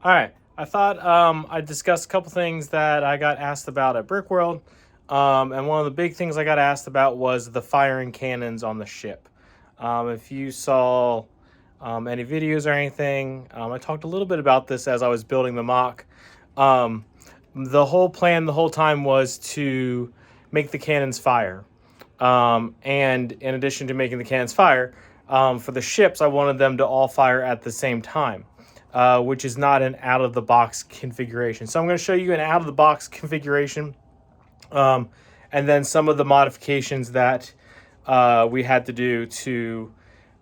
All right. I thought I'd discuss a couple things that I got asked about at Brickworld. And one of the big things I got asked about was the firing cannons on the ship. If you saw any videos or anything, I talked a little bit about this as I was building the mock. The whole plan the whole time was to make the cannons fire. And in addition to making the cannons fire, for the ships, I wanted them to all fire at the same time. Which is not an out-of-the-box configuration. So I'm going to show you an out-of-the-box configuration, and then some of the modifications that we had to do to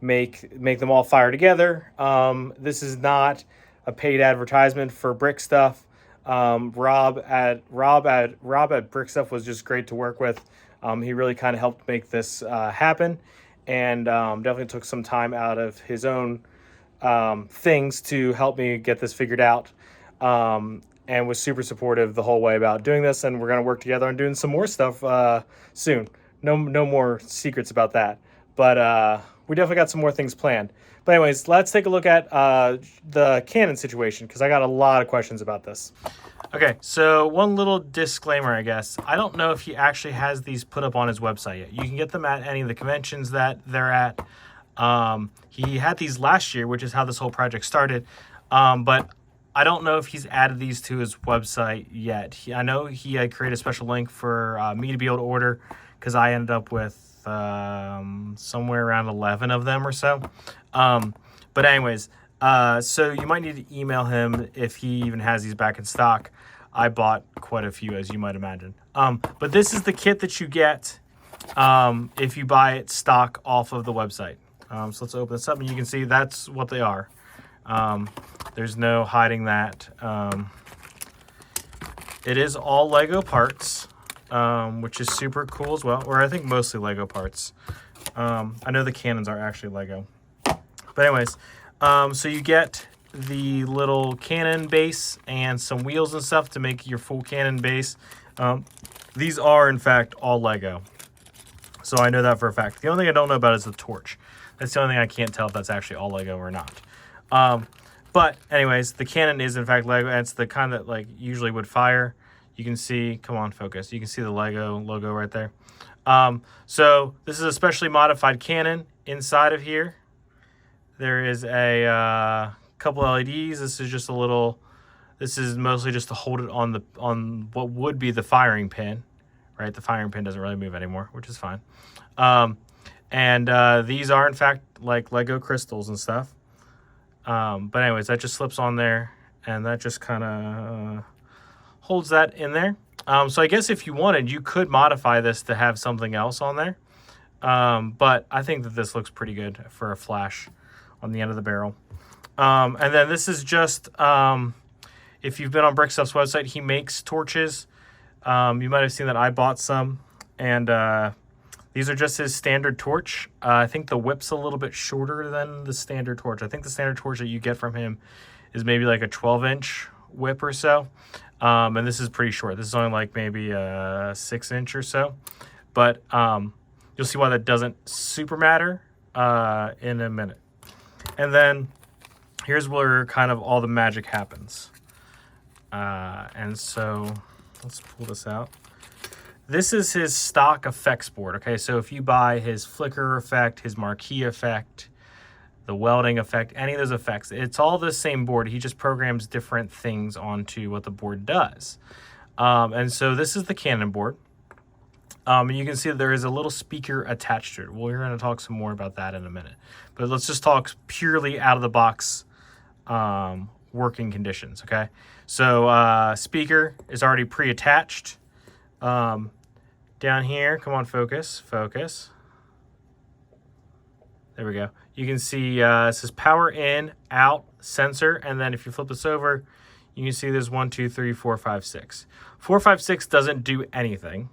make them all fire together. This is not a paid advertisement for Brick Stuff. Rob at Brick Stuff was just great to work with. He really kind of helped make this happen, and definitely took some time out of his own things to help me get this figured out, and was super supportive the whole way about doing this. And we're going to work together on doing some more stuff soon. No more secrets about that, but we definitely got some more things planned. But anyways, let's take a look at the Canon situation, because I got a lot of questions about this. Okay, so one little disclaimer, I guess. I don't know if he actually has these put up on his website yet. You can get them at any of the conventions that they're at. He had these last year, which is how this whole project started. But I don't know if he's added these to his website yet. I know he had created a special link for me to be able to order, because I ended up with somewhere around 11 of them or so. But anyways, so you might need to email him if he even has these back in stock. I bought quite a few, as you might imagine. But this is the kit that you get if you buy it stock off of the website. So let's open this up, and you can see that's what they are. There's no hiding that. It is all Lego parts, which is super cool as well, or I think mostly Lego parts. I know the cannons are actually Lego. But anyways, so you get the little cannon base and some wheels and stuff to make your full cannon base. These are, in fact, all Lego. So I know that for a fact. The only thing I don't know about is the torch. That's the only thing I can't tell if that's actually all Lego or not. But anyways, the cannon is in fact Lego. And it's the kind that like usually would fire. You can see, come on, focus. You can see the Lego logo right there. So this is a specially modified cannon inside of here. There is a couple LEDs. This is just a little. This is mostly just to hold it on what would be the firing pin, right? The firing pin doesn't really move anymore, which is fine. And these are, in fact, like Lego crystals and stuff. But anyways, that just slips on there, and that just kind of holds that in there. So I guess if you wanted, you could modify this to have something else on there. But I think that this looks pretty good for a flash on the end of the barrel. And then this is just, if you've been on Brickstuff's website, he makes torches. You might have seen that I bought some, and these are just his standard torch. I think the whip's a little bit shorter than the standard torch. I think the standard torch that you get from him is maybe like a 12-inch whip or so. And this is pretty short. This is only like maybe a 6-inch or so. But you'll see why that doesn't super matter in a minute. And then here's where kind of all the magic happens. And so let's pull this out. This is his stock effects board. Okay, so if you buy his flicker effect, his marquee effect, the welding effect, any of those effects, it's all the same board. He just programs different things onto what the board does. And so this is the Canon board. And you can see that there is a little speaker attached to it. Well, we're going to talk some more about that in a minute. But let's just talk purely out of the box working conditions, okay? So speaker is already pre-attached. Down here, come on, focus. There we go. You can see it says power in, out, sensor, and then if you flip this over, you can see there's 1, 2, 3, 4, 5, 6. 4, 5, 6 doesn't do anything.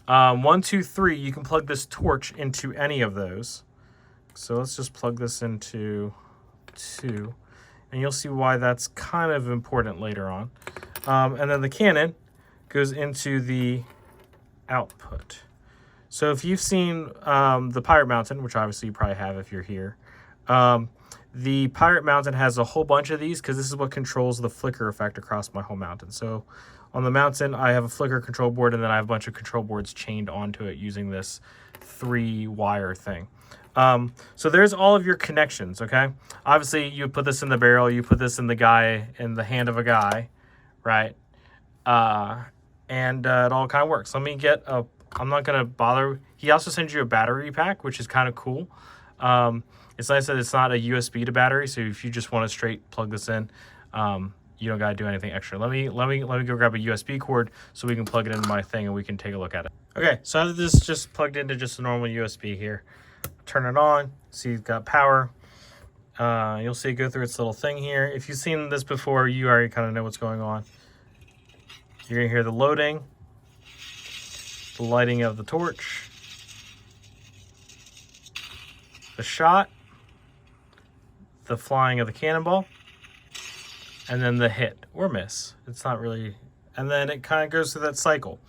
1, 2, 3, you can plug this torch into any of those. So let's just plug this into 2, and you'll see why that's kind of important later on. And then the cannon goes into the output. So if you've seen the Pirate Mountain, which obviously you probably have if you're here, The Pirate Mountain has a whole bunch of these because this is what controls the flicker effect across my whole mountain. So on the mountain, I have a flicker control board, and then I have a bunch of control boards chained onto it using this 3-wire thing. So there's all of your connections, okay? Obviously, you put this in the barrel, you put this in the hand of a guy, right? And it all kind of works. Let me get a, I'm not going to bother. He also sends you a battery pack, which is kind of cool. It's nice that it's not a USB to battery, so if you just want to straight plug this in, you don't got to do anything extra. Let me go grab a USB cord so we can plug it into my thing and we can take a look at it. Okay, so I have this just plugged into just a normal USB here. Turn it on, see it's got power. You'll see it go through its little thing here. If you've seen this before, you already kind of know what's going on. You're gonna hear the loading, the lighting of the torch, the shot, the flying of the cannonball, and then the hit or miss. It's not really, and then it kind of goes through that cycle.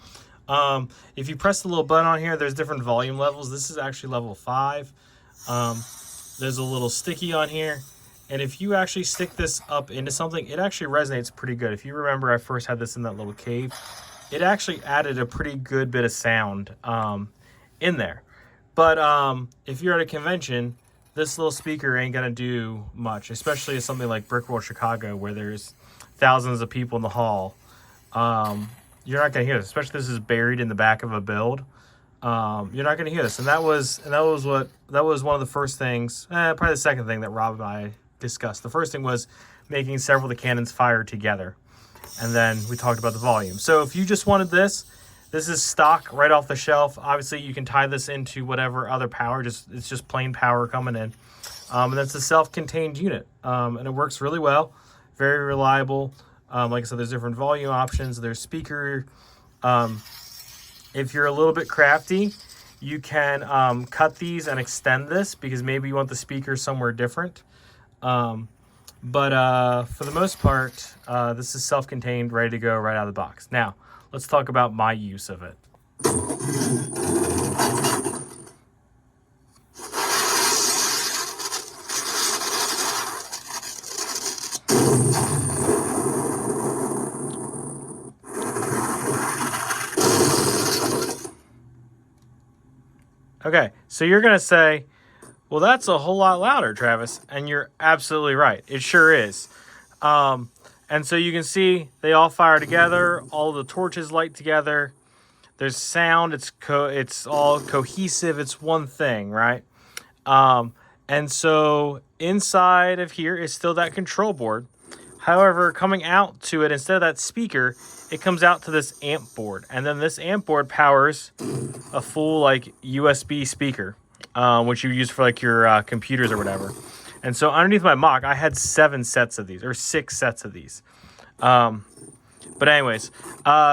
If you press the little button on here, there's different volume levels. This is actually level 5. There's a little sticky on here. And if you actually stick this up into something, it actually resonates pretty good. If you remember, I first had this in that little cave. It actually added a pretty good bit of sound in there. But if you're at a convention, this little speaker ain't gonna do much, especially at something like Brickworld Chicago, where there's thousands of people in the hall. You're not gonna hear this, especially if this is buried in the back of a build. You're not gonna hear this, and that was one of the first things, probably the second thing that Rob and I discussed. The first thing was making several of the cannons fire together, and then we talked about the volume. So if you just wanted this is stock right off the shelf. Obviously, you can tie this into whatever other power. It's just plain power coming in, and that's a self-contained unit, and it works really well, very reliable. Like I said, there's different volume options. There's speaker. If you're a little bit crafty, you can cut these and extend this because maybe you want the speaker somewhere different. But for the most part, this is self-contained, ready to go right out of the box. Now, let's talk about my use of it. Okay, so you're going to say, well, that's a whole lot louder, Travis. And you're absolutely right. It sure is. And so you can see they all fire together. All the torches light together. There's sound. It's all cohesive. It's one thing, right? And so inside of here is still that control board. However, coming out to it, instead of that speaker, it comes out to this amp board. And then this amp board powers a full like USB speaker, which you use for like your computers or whatever. And so underneath my mock, I had 7 sets of these, or 6 sets of these. But anyways,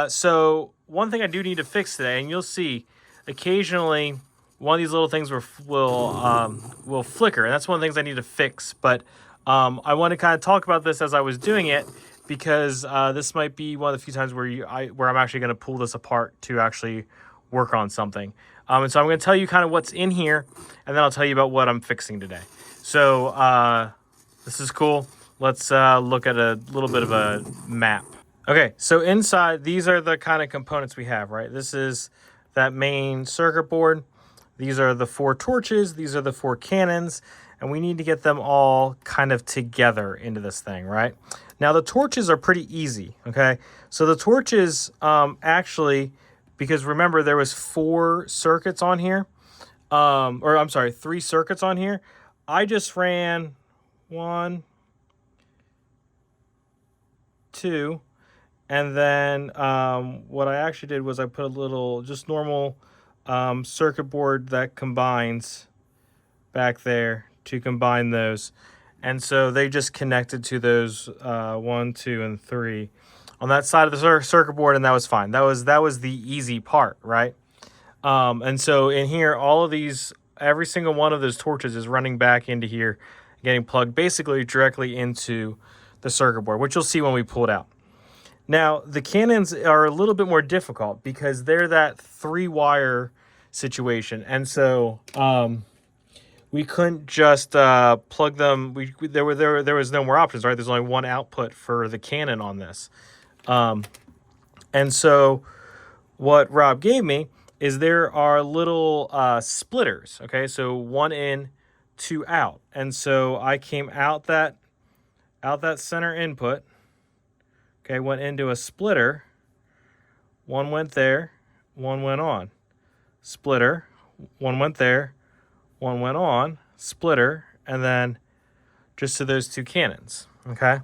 so one thing I do need to fix today, and you'll see occasionally one of these little things will flicker, and that's one of the things I need to fix. But I want to kind of talk about this as I was doing it, because this might be one of the few times where I'm actually going to pull this apart to actually work on something. And so I'm going to tell you kind of what's in here, and then I'll tell you about what I'm fixing today. So this is cool. Let's look at a little bit of a map. Okay, so inside, these are the kind of components we have, right? This is that main circuit board. These are the 4 torches. These are the 4 cannons. And we need to get them all kind of together into this thing, right? Now, the torches are pretty easy, okay? So the torches actually, because remember, there was 4 circuits on here. Or I'm sorry, 3 circuits on here. I just ran 1, 2, and then what I actually did was I put a little, just normal circuit board that combines back there to combine those. And so they just connected to those 1, 2, and 3 on that side of the circuit board, and that was fine. That was the easy part, right? And so in here, all of these, every single one of those torches is running back into here, getting plugged basically directly into the circuit board, which you'll see when we pull it out. Now, the cannons are a little bit more difficult because they're that 3-wire situation. And so we couldn't just plug them. There was no more options, right? There's only one output for the Canon on this, and so what Rob gave me is there are little splitters. Okay, so one in, two out, and so I came out that center input. Okay, went into a splitter. One went there, one went on. Splitter, one went there, one went on. Splitter, and then just to those two Canons. Okay,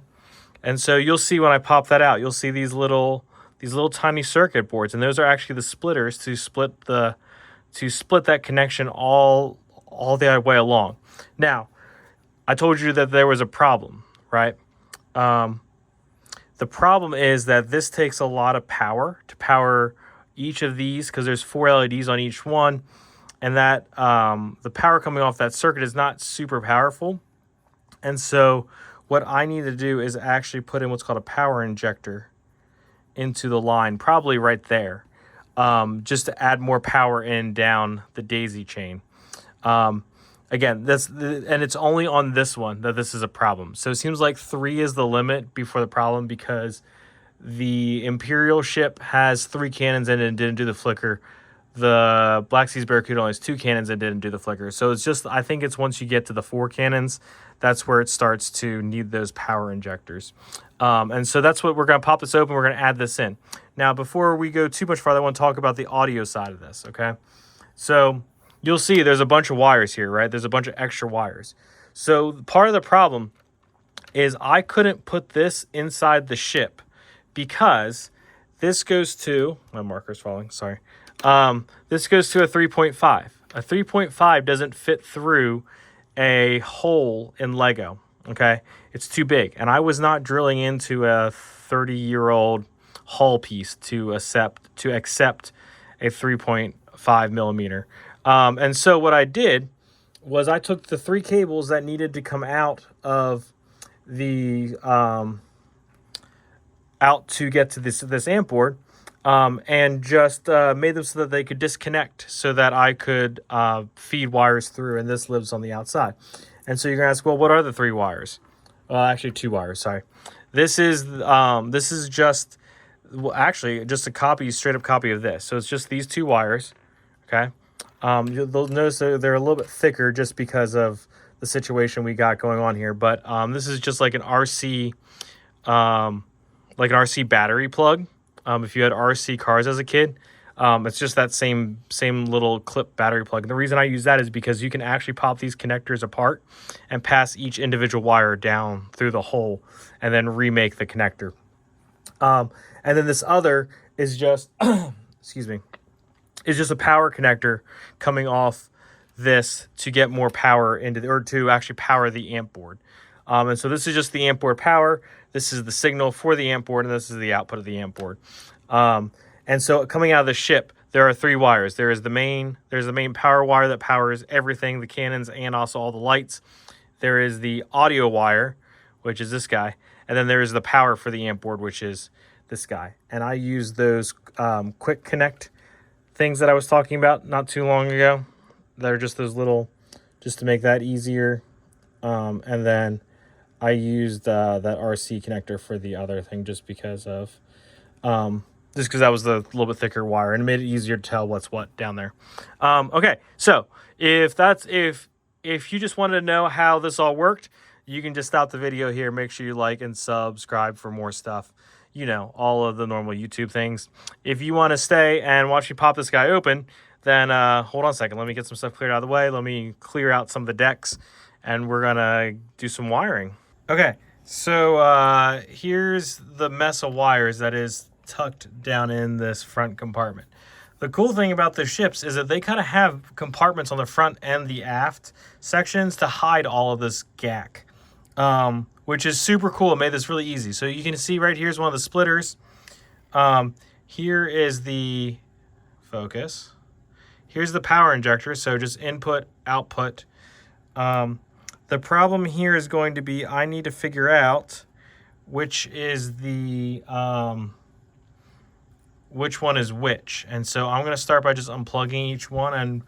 and so you'll see when I pop that out, you'll see these little tiny circuit boards, and those are actually the splitters to split that connection all the way along. Now, I told you that there was a problem, right? The problem is that this takes a lot of power to power each of these, because there's 4 LEDs on each one, and that the power coming off that circuit is not super powerful. And so what I need to do is actually put in what's called a power injector into the line, probably right there, just to add more power in down the daisy chain. Again, and it's only on this one that this is a problem. So it seems like 3 is the limit before the problem, because the Imperial ship has 3 Canons in it and didn't do the flicker. The Black Seas Barracuda only has 2 Canons and didn't do the flicker. So it's just, I think it's once you get to the 4 Canons, that's where it starts to need those power injectors. And so that's what we're going to pop this open. We're going to add this in. Now, before we go too much farther, I want to talk about the audio side of this, okay? So you'll see there's a bunch of wires here, right? There's a bunch of extra wires. So part of the problem is I couldn't put this inside the ship because this goes to, my marker's falling, sorry. This goes to a 3.5. A 3.5 doesn't fit through a hole in Lego, okay? It's too big. And I was not drilling into a 30-year-old hull piece to accept a 3.5 millimeter. And so what I did was I took the 3 cables that needed to come out of the out to get to this amp board, and just made them so that they could disconnect so that I could feed wires through, and this lives on the outside. And so you're gonna ask, well, what are the 3 wires? Actually 2 wires, sorry. This is just, well, actually just a straight up copy of this. So it's just these 2 wires, okay? You'll notice they're a little bit thicker just because of the situation we got going on here. But this is just like an RC, battery plug. If you had RC cars as a kid, it's just that same little clip battery plug. And the reason I use that is because you can actually pop these connectors apart and pass each individual wire down through the hole and then remake the connector. And then this other is just, excuse me, is just a power connector coming off this to get more power into or to actually power the amp board. And so this is just the amp board power. This is the signal for the amp board, and this is the output of the amp board. And so coming out of the ship, there are 3 wires. There's the main power wire that powers everything, the Canons and also all the lights. There is the audio wire, which is this guy, and then there is the power for the amp board, which is this guy. And I use those quick connect things that I was talking about not too long ago. They're just those little, just to make that easier. And then I used that RC connector for the other thing just because of, just because that was the little bit thicker wire and it made it easier to tell what's what down there. Okay, so if you just wanted to know how this all worked, you can just stop the video here. Make sure you like and subscribe for more stuff. You know, all of the normal YouTube things. If you want to stay and watch me pop this guy open, then hold on a second. Let me get some stuff cleared out of the way. Let me clear out some of the decks, and we're going to do some wiring. Okay, so here's the mess of wires that is tucked down in this front compartment. The cool thing about the ships is that they kind of have compartments on the front and the aft sections to hide all of this gack, which is super cool. It made this really easy. So you can see right here is one of the splitters. Here is the focus. Here's the power injector, so just input, output. The problem here is going to be I need to figure out which is the which one is which. And so I'm going to start by just unplugging each one, and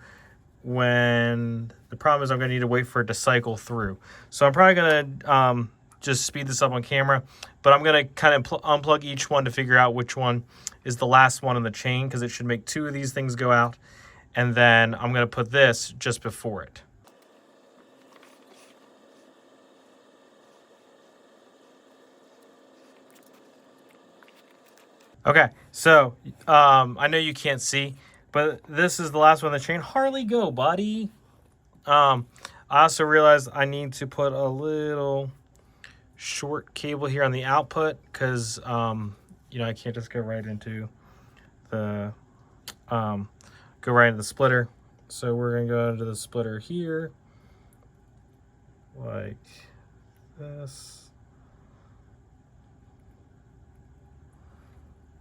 when The problem is I'm going to need to wait for it to cycle through. So I'm probably going to just speed this up on camera, but I'm going to kind of unplug each one to figure out which one is the last one in the chain, because it should make 2 of these things go out. And then I'm going to put this just before it. Okay, so I know you can't see, but this is the last one in the chain. Harley, go, buddy. I also realized I need to put a little short cable here on the output, because you know, I can't just go right into the splitter. So we're gonna go into the splitter here, like this.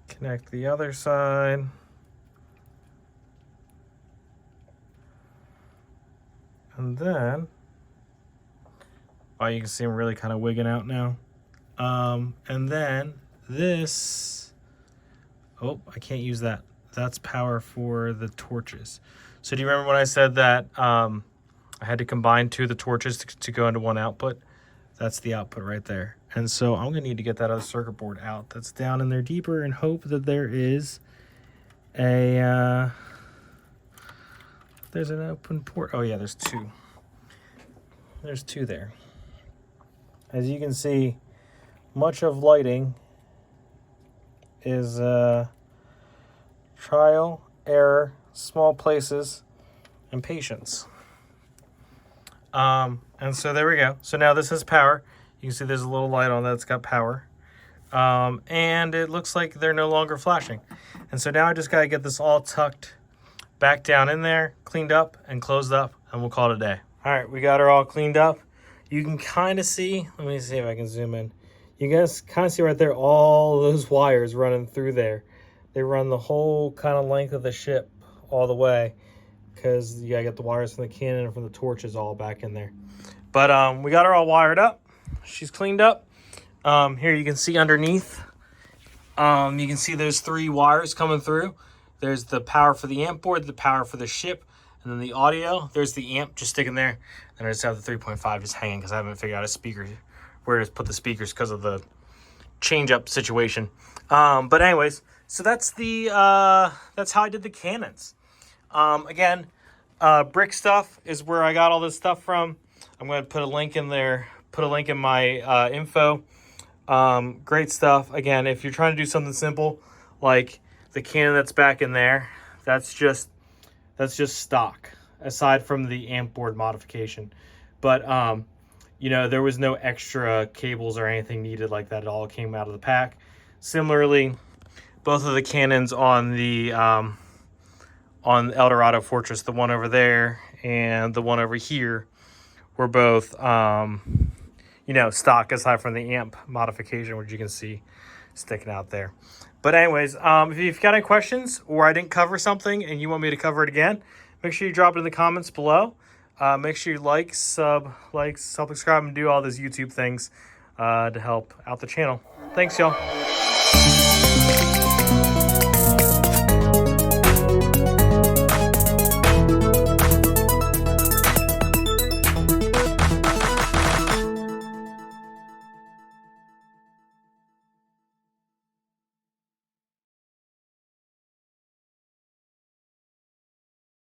Connect the other side. And then, oh, you can see I'm really kind of wigging out now. And then this, oh, I can't use that. That's power for the torches. So do you remember when I said that I had to combine 2 of the torches to go into one output? That's the output right there. And so I'm going to need to get that other circuit board out that's down in there deeper, and hope that there is a, there's an open port. Oh yeah, there's 2. There's 2 there. As you can see, much of lighting is trial, error, small places, and patience. And so there we go. So now this has power. You can see there's a little light on that. It's got power. And it looks like they're no longer flashing. And so now I just got to get this all tucked back down in there, cleaned up and closed up, and we'll call it a day. All right, we got her all cleaned up. You can kind of see, let me see if I can zoom in. You guys kind of see right there, all those wires running through there. They run the whole kind of length of the ship all the way, because you gotta get the wires from the cannon and from the torches all back in there. But we got her all wired up. She's cleaned up. Here you can see underneath. You can see there's 3 wires coming through. There's the power for the amp board, the power for the ship, and then the audio. There's the amp just sticking there. And I just have the 3.5 just hanging because I haven't figured out a speaker where to put the speakers because of the change up situation. But anyways, so that's that's how I did the Canons. Again, brick stuff is where I got all this stuff from. I'm going to put a link in there, put a link in my info. Great stuff. Again, if you're trying to do something simple, like the Canon that's back in there, that's just stock, aside from the amp board modification. But, you know, there was no extra cables or anything needed like that. It all came out of the pack. Similarly, both of the Canons on the Eldorado Fortress, the one over there and the one over here, were both, you know, stock, aside from the amp modification, which you can see sticking out there. But anyways, if you've got any questions or I didn't cover something and you want me to cover it again, make sure you drop it in the comments below. Make sure you like, subscribe, and do all those YouTube things to help out the channel. Thanks, y'all.